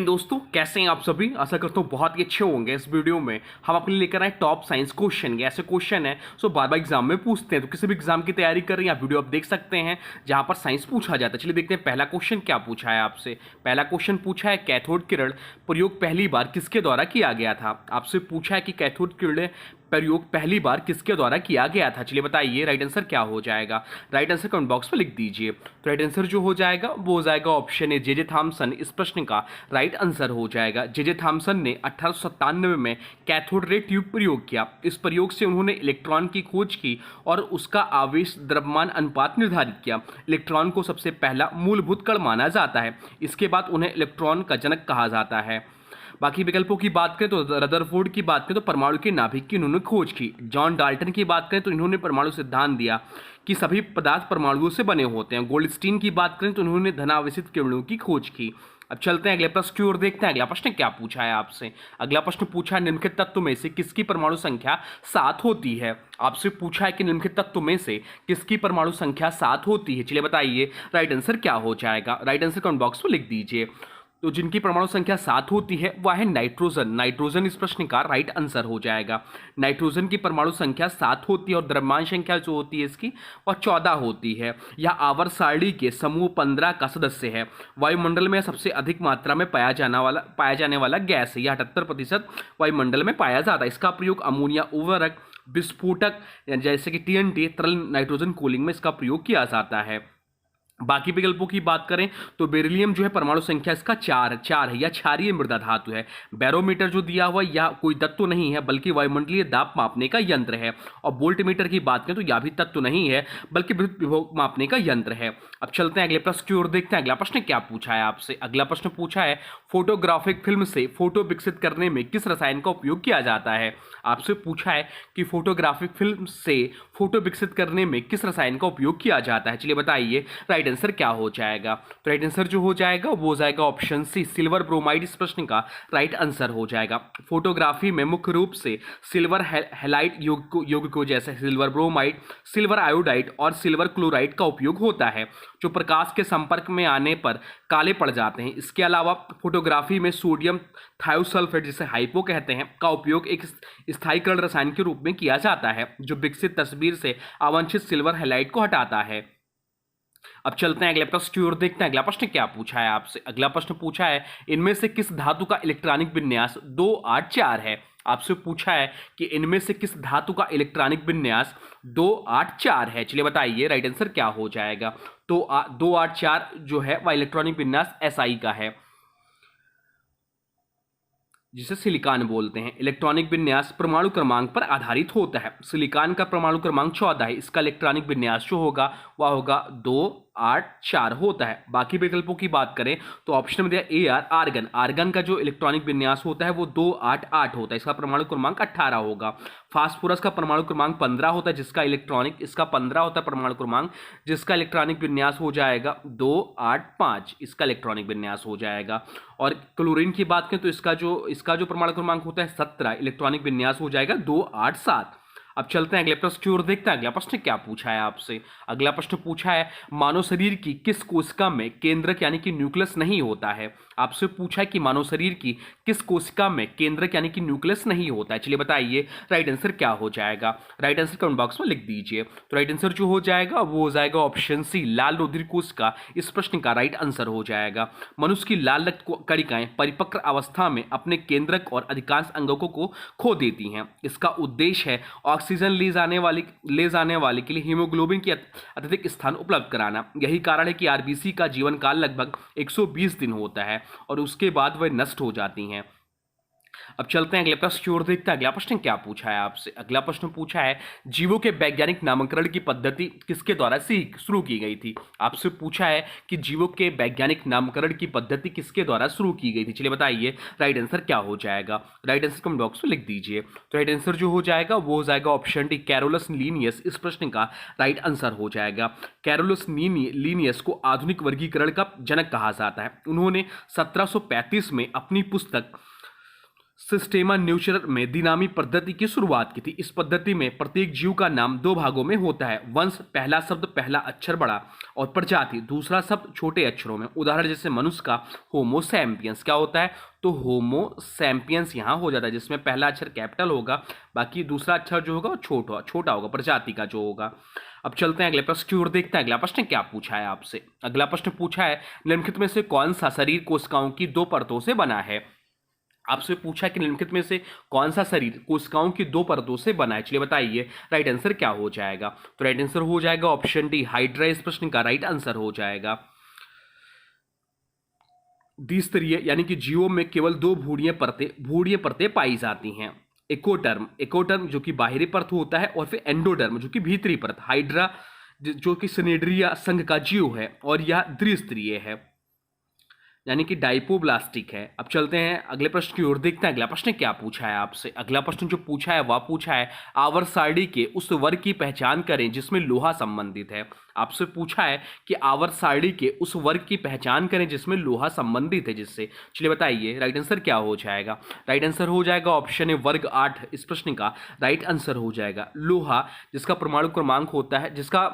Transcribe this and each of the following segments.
दोस्तों, कैसे हैं आप सभी। आशा करता हूँ बहुत ही अच्छे होंगे। इस वीडियो में हम अपने लेकर आए टॉप साइंस क्वेश्चन। ऐसे क्वेश्चन है सो बार बार एग्जाम में पूछते हैं, तो किसी भी एग्जाम की तैयारी कर रहे हैं आप वीडियो आप देख सकते हैं जहां पर साइंस पूछा जाता है। चलिए देखते हैं पहला क्वेश्चन क्या पूछा है आपसे। पहला क्वेश्चन पूछा है कैथोड किरण प्रयोग पहली बार किसके द्वारा किया गया था। आपसे पूछा है कि कैथोड किरण प्रयोग पहली बार किसके द्वारा किया गया था। चलिए बताइए राइट आंसर क्या हो जाएगा। राइट आंसर कमेंट बॉक्स में लिख दीजिए। तो राइट आंसर जो हो जाएगा वो हो जाएगा ऑप्शन ए जे थॉमसन। इस प्रश्न का राइट आंसर हो जाएगा जे थॉमसन ने 1897 में कैथोड रे ट्यूब प्रयोग किया। इस प्रयोग से उन्होंने इलेक्ट्रॉन की खोज की और उसका आवेश द्रव्यमान अनुपात निर्धारित किया। इलेक्ट्रॉन को सबसे पहला मूलभूत कण माना जाता है। इसके बाद उन्हें इलेक्ट्रॉन का जनक कहा जाता है। बाकी विकल्पों की बात करें तो रदरफोर्ड की बात करें तो परमाणु के नाभिक की इन्होंने खोज की। जॉन डाल्टन की बात करें तो इन्होंने परमाणु सिद्धांत दिया कि सभी पदार्थ परमाणुओं से बने होते हैं। गोल्डस्टीन की बात करें तो उन्होंने धनावेशित किरणों की खोज की। अब चलते हैं अगले प्रश्न की ओर, देखते हैं अगला प्रश्न क्या पूछा है आपसे। अगला प्रश्न पूछा है निम्नलिखित तत्व में से किसकी परमाणु संख्या 7 होती है। आपसे पूछा है कि निम्नलिखित तत्व में से किसकी परमाणु संख्या 7 होती है। चलिए बताइए राइट आंसर क्या हो जाएगा। राइट आंसर कमेंट बॉक्स में लिख दीजिए। तो जिनकी परमाणु संख्या 7 होती है वह है नाइट्रोजन। नाइट्रोजन इस प्रश्न का राइट आंसर हो जाएगा। नाइट्रोजन की परमाणु संख्या 7 होती है और द्रव्यमान संख्या जो होती है इसकी वह 14 होती है। यह आवर्त सारणी के समूह 15 का सदस्य है। वायुमंडल में सबसे अधिक मात्रा में पाया जाने वाला गैस है। यह 78% वायुमंडल में पाया जाता है। इसका प्रयोग अमोनिया उर्वरक, विस्फोटक जैसे कि TNT तरल नाइट्रोजन कूलिंग में इसका प्रयोग किया जाता है। बाकी विकल्पों की बात करें तो बेरिलियम जो है परमाणु संख्या इसका 4 है। यह क्षारीय मृदा धातु है। बैरोमीटर जो दिया हुआ यह कोई तत्व नहीं है बल्कि वायुमंडलीय दाब मापने का यंत्र है। और वोल्टमीटर की बात करें तो यह भी तत्व नहीं है बल्कि विद्युत विभव मापने का यंत्र है। अब चलते हैं अगले प्रश्न की ओर, देखते हैं अगला प्रश्न क्या पूछा है आपसे। अगला प्रश्न पूछा है फोटोग्राफिक फिल्म से फोटो विकसित करने में किस रसायन का उपयोग किया जाता है। आपसे पूछा है कि फोटोग्राफिक फिल्म से फोटो विकसित करने में किस रसायन का उपयोग किया जाता है। चलिए बताइए राइट आंसर क्या हो जाएगा। तो राइट आंसर जो हो जाएगा वो हो जाएगा ऑप्शन सी सिल्वर ब्रोमाइड। इस प्रश्न का राइट आंसर हो जाएगा। फोटोग्राफी में मुख्य रूप से सिल्वर हैलाइड यौगिकों जैसे सिल्वर ब्रोमाइड, सिल्वर आयोडाइड और सिल्वर क्लोराइड का उपयोग होता है जो प्रकाश के संपर्क में आने पर काले पड़ जाते हैं। इसके अलावा फोटोग्राफी में सोडियम थायोसल्फेट जिसे हाइपो कहते हैं का उपयोग एक स्थायीकरण रसायन के रूप में किया जाता है जो विकसित तस्वीर से अवांछित सिल्वर हैलाइड को हटाता है। अब चलते हैं अगले प्रश्न की ओर, देखते हैं अगला प्रश्न क्या पूछा है आपसे। अगला प्रश्न पूछा है इनमें से किस धातु का इलेक्ट्रॉनिक विन्यास 284 है। आपसे पूछा है कि इनमें से किस धातु का इलेक्ट्रॉनिक विन्यास 284 है। चलिए बताइए राइट आंसर क्या हो जाएगा। तो 284 जो है वह इलेक्ट्रॉनिक विन्यास SI का है जिसे सिलिकॉन बोलते हैं। इलेक्ट्रॉनिक विन्यास परमाणु क्रमांक पर आधारित होता है। सिलिकॉन का परमाणु क्रमांक 14 है। इसका इलेक्ट्रॉनिक विन्यास जो होगा वह होगा 284 होता है। बाकी विकल्पों की बात करें तो ऑप्शन में दिया AR आर्गन। आर्गन का जो इलेक्ट्रॉनिक विन्यास होता है वो 288 होता है। इसका परमाणु क्रमांक 18 होगा। फास्फोरस का परमाणु क्रमांक 15 होता है जिसका इलेक्ट्रॉनिक इसका 15 होता है परमाणु क्रमांक जिसका इलेक्ट्रॉनिक विन्यास हो जाएगा 285। इसका इलेक्ट्रॉनिक विन्यास हो जाएगा। और क्लोरीन की बात करें तो इसका जो परमाणु क्रमांक होता है 17, इलेक्ट्रॉनिक विन्यास हो जाएगा 287। अब चलते हैं अगले प्रश्न की ओर, देखते हैं अगला प्रश्न क्या पूछा है आपसे। अगला प्रश्न पूछा है मानव शरीर की किस कोशिका में केंद्रक यानी कि न्यूक्लियस नहीं होता है। आपसे पूछा है कि मानव शरीर की किस कोशिका में केंद्रक यानी कि न्यूक्लियस नहीं होता है। चलिए बताइए राइट आंसर क्या हो जाएगा। राइट आंसर कमेंट बॉक्स में लिख दीजिए। तो राइट आंसर जो हो जाएगा वो हो जाएगा ऑप्शन सी लाल रुधिर कोशिका। इस प्रश्न का राइट आंसर हो जाएगा। मनुष्य की लाल रक्त कणिकाएं परिपक्व अवस्था में अपने केंद्रक और अधिकांश अंगकों को खो देती हैं। इसका उद्देश्य है ऑक्सीजन ले जाने वाले के लिए हीमोग्लोबिन की अत्यधिक स्थान उपलब्ध कराना। यही कारण है कि RBC का जीवन काल लगभग 120 दिन होता है और उसके बाद वह नष्ट हो जाती हैं। अब चलते हैं अगले प्रश्न की ओर, देखते हैं अगला प्रश्न क्या पूछा है आपसे। अगला प्रश्न पूछा है जीवों के वैज्ञानिक नामकरण की पद्धति किसके द्वारा शुरू की गई थी। आपसे पूछा है कि जीवों के वैज्ञानिक नामकरण की पद्धति किसके द्वारा शुरू की गई थी। चलिए बताइए राइट आंसर क्या हो जाएगा। राइट आंसर कमेंट बॉक्स में लिख दीजिए। तो राइट आंसर जो हो जाएगा वो हो जाएगा ऑप्शन डी कैरोलस लीनियस। इस प्रश्न का राइट आंसर हो जाएगा। कैरोलस लीनियस को आधुनिक वर्गीकरण का जनक कहा जाता है। उन्होंने 1735 में अपनी पुस्तक सिस्टेमा न्यूचरर में दिनामी पद्धति की शुरुआत की थी। इस पद्धति में प्रत्येक जीव का नाम दो भागों में होता है। वंश पहला शब्द पहला अक्षर बड़ा और प्रजाति दूसरा शब्द छोटे अक्षरों में। उदाहरण जैसे मनुष्य का होमो सैम्पियंस क्या होता है, तो होमो सैम्पियंस यहाँ हो जाता है, जिसमें पहला अक्षर कैपिटल होगा, बाकी दूसरा अक्षर जो होगा वो छोटा होगा, प्रजाति का जो होगा। अब चलते हैं अगले प्रश्न की ओर, देखते हैं अगला प्रश्न क्या पूछा है आपसे। अगला प्रश्न पूछा है निम्नलिखित में से कौन सा शरीर कोशिकाओं की दो परतों से बना है। आपसे पूछा कि निम्नलिखित में से कौन सा शरीर कोशिकाओं की दो परतों से बना है। चलिए बताइए राइट आंसर क्या हो जाएगा। तो राइट आंसर हो जाएगा ऑप्शन डी, हाइड्रा इस प्रश्न का राइट आंसर हो जाएगा। द्विस्तरीय यानी कि जीवों में केवल दो भूरीय परतें पाई जाती हैं। एकोटर्म जो कि बाहरी परत होता है, और फिर एंडोडर्म जो कि भीतरी परत। हाइड्रा जो कि सिनेड्रिया संघ का जीव है और यह द्विस्तरीय है यानी कि डाइपोब्लास्टिक है। अब चलते हैं अगले प्रश्न की ओर, देखते हैं अगला प्रश्न क्या पूछा है आपसे। अगला प्रश्न जो पूछा है वह पूछा है आवर्त सारणी के उस वर्ग की पहचान करें जिसमें लोहा संबंधित है। आपसे पूछा है कि आवर्त सारणी के उस वर्ग की पहचान करें जिसमें लोहा संबंधित है जिससे। चलिए बताइए राइट आंसर क्या हो जाएगा। राइट आंसर हो जाएगा ऑप्शन ए वर्ग 8 इस प्रश्न का राइट आंसर हो जाएगा। लोहा जिसका परमाणु क्रमांक होता है, जिसका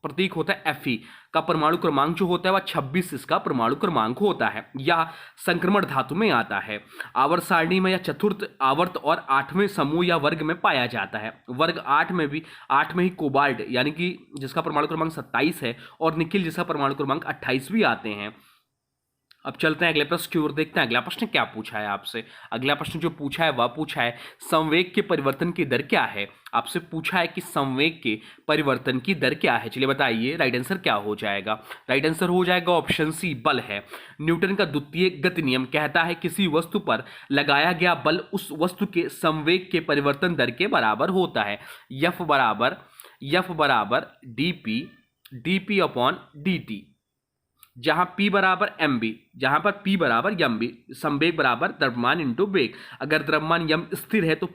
प्रतीक होता है Fe का परमाणु क्रमांक जो होता है वह 26 इसका परमाणु क्रमांक होता है। यह संक्रमण धातु में आता है। आवर्त सारणी में यह चतुर्थ आवर्त और 8वें समूह या वर्ग में पाया जाता है। वर्ग 8 में ही कोबाल्ट यानी कि जिसका परमाणु क्रमांक 27 है और निकिल जिसका परमाणु क्रमांक 28 भी आते हैं। अब चलते हैं अगले प्रश्न की ओर, देखते हैं अगला प्रश्न क्या पूछा है आपसे। अगला प्रश्न जो पूछा है वह पूछा है संवेग के परिवर्तन की दर क्या है। आपसे पूछा है कि संवेग के परिवर्तन की दर क्या है। चलिए बताइए राइट आंसर क्या हो जाएगा। राइट आंसर हो जाएगा ऑप्शन सी बल है। न्यूटन का द्वितीय गति नियम कहता है किसी वस्तु पर लगाया गया बल उस वस्तु के संवेग के परिवर्तन दर के बराबर होता है। F बराबर dp अपॉन dt, जहां P बराबर mb, जहां पर P बराबर mb, संवेग बराबर द्रव्यमान इंटू वेग। अगर द्रव्यमान m स्थिर है तो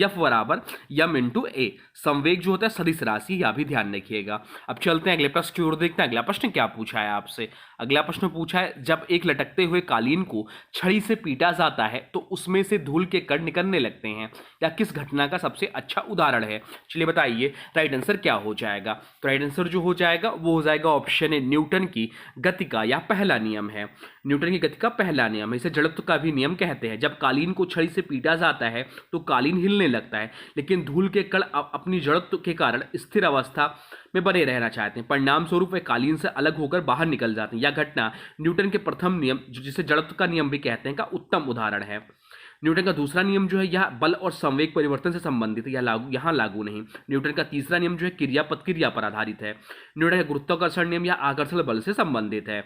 F बराबर m इंटू a। संवेग जो होता है सदिश राशि, यह भी ध्यान रखिएगा। अब चलते हैं अगले प्रश्न की ओर, देखते हैं अगला प्रश्न क्या पूछा है आपसे। अगला प्रश्न पूछा है जब एक लटकते हुए कालीन को छड़ी से पीटा जाता है तो उसमें से धूल के कण निकलने लगते हैं, या किस घटना का सबसे अच्छा उदाहरण है। चलिए बताइए राइट आंसर क्या हो जाएगा। तो राइट आंसर जो हो जाएगा वो हो जाएगा ऑप्शन ए न्यूटन की गति का या पहला नियम है। न्यूटन की गति का पहला नियम है, इसे जड़त्व का भी नियम कहते हैं। जब कालीन को छड़ी से पीटा जाता है तो कालीन हिलने लगता है, लेकिन धूल के कण अपनी जड़त्व के कारण स्थिर अवस्था में बने रहना चाहते हैं। परिणाम स्वरूप वे कालीन से अलग होकर बाहर निकल जाते हैं। यह घटना न्यूटन के प्रथम नियम जिसे जड़त्व का नियम भी कहते हैं का उत्तम उदाहरण है। न्यूटन का दूसरा नियम जो है यह बल और संवेग परिवर्तन से संबंधित है, यहाँ लागू नहीं। न्यूटन का तीसरा नियम जो है क्रिया प्रतिक्रिया पर आधारित है। न्यूटन का गुरुत्वाकर्षण नियम या आकर्षण बल से संबंधित है।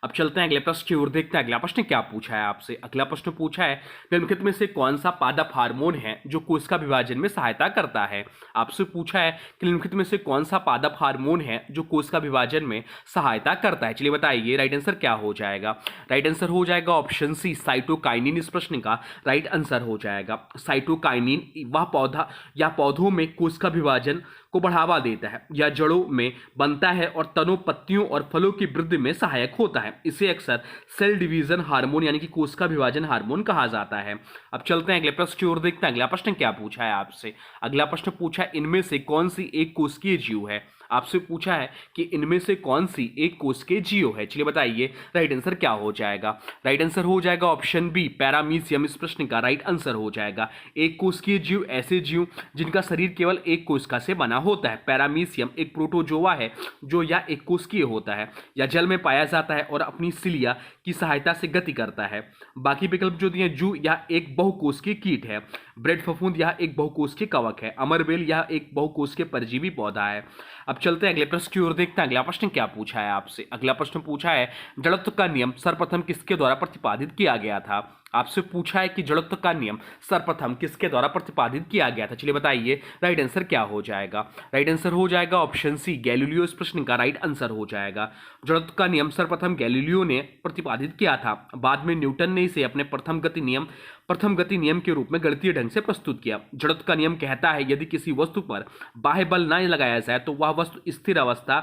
अब चलते हैं अगले प्रश्न की ओर, देखते हैं अगला प्रश्न क्या पूछा है आपसे। अगला प्रश्न पूछा है निम्नलिखित में से कौन सा पादप हार्मोन है जो कोशिका विभाजन में सहायता करता है। आपसे पूछा है कि निम्नलिखित में से कौन सा पादप हार्मोन है जो कोशिका विभाजन में सहायता करता है। चलिए बताइए राइट आंसर क्या हो जाएगा। राइट आंसर हो जाएगा ऑप्शन सी साइटोकाइनिन इस प्रश्न का राइट आंसर हो जाएगा। साइटोकाइनिन वह पौधा या पौधों में कोशिका विभाजन को बढ़ावा देता है, या जड़ों में बनता है और तनों, पत्तियों और फलों की वृद्धि में सहायक होता है। इसे अक्सर सेल डिवीजन हार्मोन यानी कि कोशिका विभाजन हार्मोन कहा जाता है। अब चलते हैं अगले प्रश्न की ओर, देखते हैं अगला प्रश्न क्या पूछा है आपसे। अगला प्रश्न पूछा है इनमें से कौन सी एक कोशिकीय जीव है। आपसे पूछा है कि इनमें से कौन सी एक कोशिकीय जीव है। चलिए बताइए राइट आंसर क्या हो जाएगा। राइट आंसर हो जाएगा ऑप्शन बी पैरामीशियम इस प्रश्न का राइट आंसर हो जाएगा। एक कोशिकीय जीव ऐसे जीव जिनका शरीर केवल एक कोशिका से बना होता है। पैरामीशियम एक प्रोटोजोआ है जो या एक कोशिकीय होता है, या जल में पाया जाता है और अपनी सिलिया की सहायता से गति करता है। बाकी विकल्प जो दिए, जू यह एक बहुकोशिकीय कीट है। ब्रेड फफूंद यह एक बहुकोशिकीय कवक है। अमरबेल यह एक बहुकोशिकीय परजीवी पौधा है। अब चलते हैं अगले प्रश्न की ओर, देखते हैं अगला प्रश्न क्या पूछा है आपसे। अगला प्रश्न पूछा है जड़त्व का नियम सर्वप्रथम किसके द्वारा प्रतिपादित किया गया था। आपसे पूछा है कि जड़त्व का नियम सर्वप्रथम किसके द्वारा प्रतिपादित किया गया था। चलिए बताइए राइट आंसर क्या हो जाएगा। राइट आंसर हो जाएगा ऑप्शन सी गैलीलियो इस प्रश्न का राइट आंसर हो जाएगा। जड़त्व का नियम सर्वप्रथम गैलीलियो ने प्रतिपादित किया था। बाद में न्यूटन ने इसे अपने प्रथम गति नियम के रूप में गणितीय ढंग से प्रस्तुत किया। जड़त्व का नियम कहता है यदि किसी वस्तु पर बाह्य बल न लगाया जाए तो वह वस्तु स्थिर अवस्था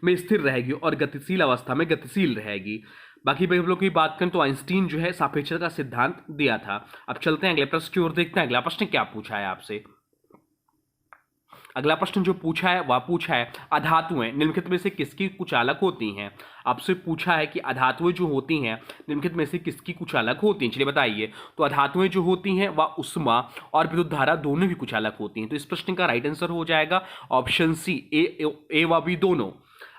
में स्थिर रहेगी और गतिशील अवस्था में गतिशील रहेगी। बाकी भाई हम लोग की बात करें तो आइंस्टीन जो है सापेक्षता का सिद्धांत दिया था। अब चलते हैं अगले प्रश्न की ओर, देखते हैं अगला प्रश्न क्या पूछा है आपसे। अगला प्रश्न जो पूछा है वह पूछा है अधातुएं निम्नलिखित में से किसकी कुचालक होती हैं। आपसे पूछा है कि अधातुएं जो होती हैं निम्नलिखित में से किसकी कुचालक होती हैं, चलिए बताइए। तो अधातुएं जो होती हैं वह उष्मा और विद्युत धारा दोनों की कुचालक होती हैं। तो इस प्रश्न का राइट आंसर हो जाएगा ऑप्शन सी, ए व बी दोनों।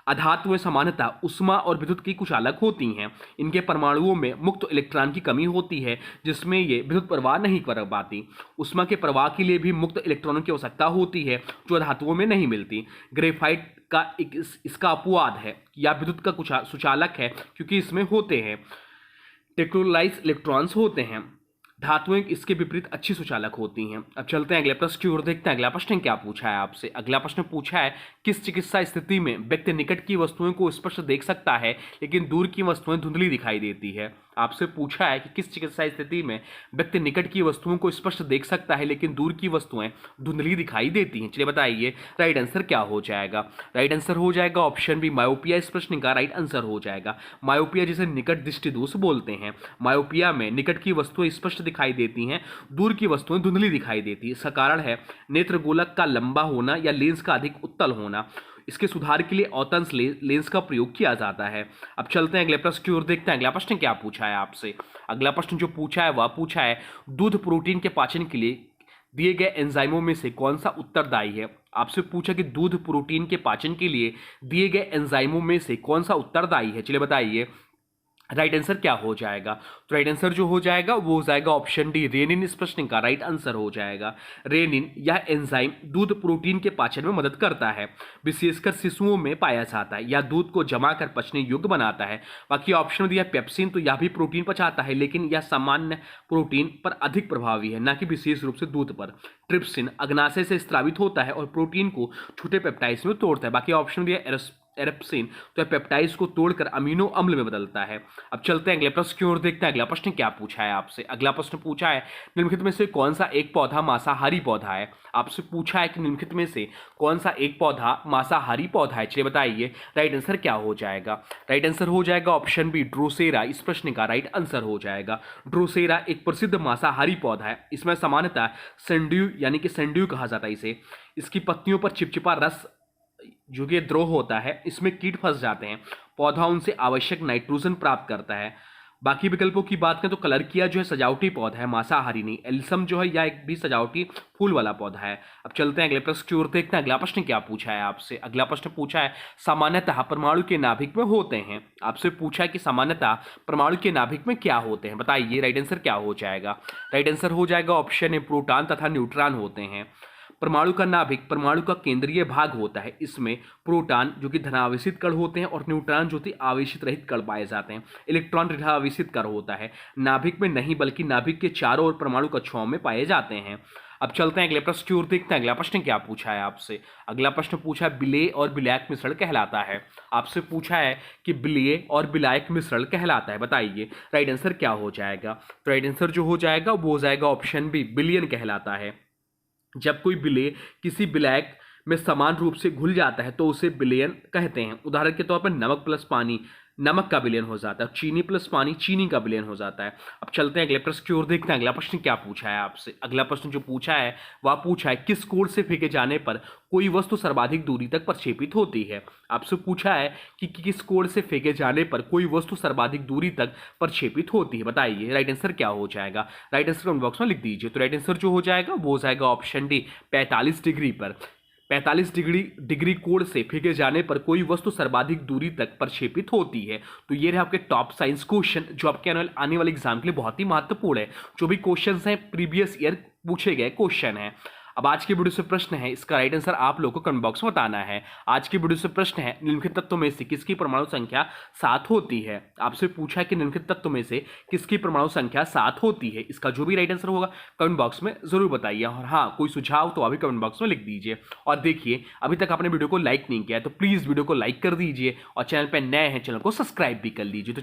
अधातुएं सामान्यतः उष्मा और विद्युत की कुचालक होती हैं। इनके परमाणुओं में मुक्त इलेक्ट्रॉन की कमी होती है जिसमें ये विद्युत प्रवाह नहीं कर पाती। उष्मा के प्रवाह के लिए भी मुक्त इलेक्ट्रॉनों की आवश्यकता होती है जो धातुओं में नहीं मिलती। ग्रेफाइट का इसका अपवाद है या विद्युत का सुचालक है क्योंकि इसमें होते हैं टेक्टोलाइज इलेक्ट्रॉन्स होते हैं। धातुएं इसके विपरीत अच्छी सुचालक होती हैं। अब चलते हैं अगले प्रश्न की ओर, देखते हैं अगला प्रश्न क्या पूछा है आपसे। अगला प्रश्न पूछा है किस चिकित्सा स्थिति में व्यक्ति निकट की वस्तुओं को स्पष्ट देख सकता है लेकिन दूर की वस्तुएं धुंधली दिखाई देती है। आपसे पूछा है कि किस चिकित्सा स्थिति में व्यक्ति निकट की वस्तुओं को स्पष्ट देख सकता है लेकिन दूर की वस्तुएं धुंधली दिखाई देती हैं। चलिए बताइए राइट आंसर क्या हो जाएगा। राइट आंसर हो जाएगा ऑप्शन बी, मायोपिया। इस प्रश्न का राइट आंसर हो जाएगा मायोपिया, जिसे निकट दृष्टि दोष बोलते हैं। मायोपिया में निकट की वस्तुएं स्पष्ट दिखाई देती हैं, दूर की वस्तुएं धुंधली दिखाई देती है। इसका कारण है नेत्र गोलक का लंबा होना या लेंस का अधिक उत्तल होना। इसके सुधार के लिए औतंस लेंस का प्रयोग किया जाता है। अब चलते हैं अगले प्रश्न की ओर, देखते हैं अगला प्रश्न क्या पूछा है आपसे। अगला प्रश्न जो पूछा है वह पूछा है दूध प्रोटीन के पाचन के लिए दिए गए एंजाइमों में से कौन सा उत्तरदायी है। आपसे पूछा कि दूध प्रोटीन के पाचन के लिए दिए गए एंजाइमों में से कौन सा उत्तरदायी है। चलिए बताइए राइट आंसर क्या हो जाएगा। तो राइट आंसर जो हो जाएगा वो हो जाएगा ऑप्शन डी, रेनिन। इस प्रश्न का राइट आंसर हो जाएगा रेनिन। यह एंजाइम दूध प्रोटीन के पाचन में मदद करता है, विशेषकर शिशुओं में पाया जाता है। यह दूध को जमा कर पचने योग्य बनाता है। बाकी ऑप्शन दिया पेप्सिन, तो यह भी प्रोटीन पचाता है लेकिन यह सामान्य प्रोटीन पर अधिक प्रभावी है, न कि विशेष रूप से दूध पर। ट्रिप्सिन अग्नाशय से स्रावित होता है और प्रोटीन को छोटे पेप्टाइड्स में तोड़ता है। बाकी ऑप्शन दिया एरेप्सिन, तो पेप्टाइड्स को तोड़कर अमीनो अम्ल में बदलता है। अब चलते हैं अगले प्रश्न की ओर, देखते हैं अगला प्रश्न क्या पूछा है आपसे। अगला प्रश्न पूछा है निम्नलिखित में से कौन सा एक पौधा मांसाहारी पौधा है। आपसे पूछा है कि निम्नलिखित में से कौन सा एक पौधा मांसाहारी पौधा है। चलिए बताइए राइट आंसर क्या हो जाएगा। राइट आंसर हो जाएगा ऑप्शन बी, ड्रोसेरा। इस प्रश्न का राइट आंसर हो जाएगा ड्रोसेरा एक प्रसिद्ध मांसाहारी पौधा है। इसमें सामान्यतः सेंड्यू यानी कि सेंड्यू कहा जाता है इसे। इसकी पत्तियों पर चिपचिपा रस जो कि द्रोह होता है, इसमें कीट फंस जाते हैं। पौधा उनसे आवश्यक नाइट्रोजन प्राप्त करता है। बाकी विकल्पों की बात करें तो कलरकिया जो है सजावटी पौधा है, मांसाहारी नहीं। एल्सम जो है यह एक भी सजावटी फूल वाला पौधा है। अब चलते हैं अगले प्रश्न की ओर, देखते हैं अगला प्रश्न क्या पूछा है आपसे। अगला प्रश्न पूछा है सामान्यतः परमाणु के नाभिक में होते हैं। आपसे पूछा है कि सामान्यतः परमाणु के नाभिक में क्या होते हैं, बताइए राइट आंसर क्या हो जाएगा। राइट आंसर हो जाएगा ऑप्शन ए, प्रोटॉन तथा न्यूट्रॉन होते हैं। परमाणु का नाभिक परमाणु का केंद्रीय भाग होता है। इसमें प्रोटॉन जो कि धनावेशित कण होते हैं और न्यूट्रॉन जो कि आवेशित रहित कण पाए जाते हैं। इलेक्ट्रॉन ऋणावेशित कण होता है। नाभिक में नहीं बल्कि नाभिक के चारों ओर परमाणु कक्षाओं में पाए जाते हैं। अब चलते हैं अगले प्रश्न की ओर, देखते हैं अगला प्रश्न क्या पूछा है आपसे। अगला प्रश्न पूछा है विलेय और विलायक मिश्रण कहलाता है। आपसे पूछा है कि विलेय और विलायक मिश्रण कहलाता है, बताइए राइट आंसर क्या हो जाएगा। तो राइट आंसर जो हो जाएगा वो हो जाएगा ऑप्शन बी, विलयन कहलाता है। जब कोई विलेय किसी विलायक में समान रूप से घुल जाता है तो उसे विलयन कहते हैं। उदाहरण के तौर पर नमक प्लस पानी नमक का विलयन हो जाता है, चीनी प्लस पानी चीनी का विलयन हो जाता है। अब चलते हैं अगले प्रश्न की ओर, देखते हैं अगला प्रश्न क्या पूछा है आपसे। अगला प्रश्न जो पूछा है वह पूछा है किस कोण से फेंके जाने पर कोई वस्तु सर्वाधिक दूरी तक प्रक्षेपित होती है। आपसे पूछा है कि किस कोण से फेंके जाने पर कोई वस्तु सर्वाधिक दूरी तक प्रक्षेपित होती है, बताइए राइट आंसर क्या हो जाएगा। राइट आंसर कमेंट बॉक्स में लिख दीजिए। तो राइट आंसर जो हो जाएगा वो हो जाएगा ऑप्शन डी, 45 डिग्री पर। 45 डिग्री कोण से फेंके जाने पर कोई वस्तु सर्वाधिक दूरी तक प्रक्षेपित होती है। तो ये रहे आपके टॉप साइंस क्वेश्चन जो आपके आने वाले एग्जाम के लिए बहुत ही महत्वपूर्ण है। जो भी क्वेश्चन हैं प्रीवियस ईयर पूछे गए क्वेश्चन है। अब आज की वीडियो से प्रश्न है, इसका राइट आंसर आप लोगों को कमेंट बॉक्स में बताना है। आज की वीडियो से प्रश्न है निम्नलिखित तत्वों में से किसकी परमाणु संख्या 7 होती है। आपसे पूछा है कि निम्नलिखित तत्वों में से किसकी परमाणु संख्या 7 होती है। इसका जो भी राइट आंसर होगा कमेंट बॉक्स में जरूर बताइए। और हाँ, कोई सुझाव तो अभी कमेंट बॉक्स में लिख दीजिए। और देखिए अभी तक आपने वीडियो को लाइक नहीं किया है तो प्लीज़ वीडियो को लाइक कर दीजिए और चैनल पर नए हैं चैनल को सब्सक्राइब भी कर लीजिए। तो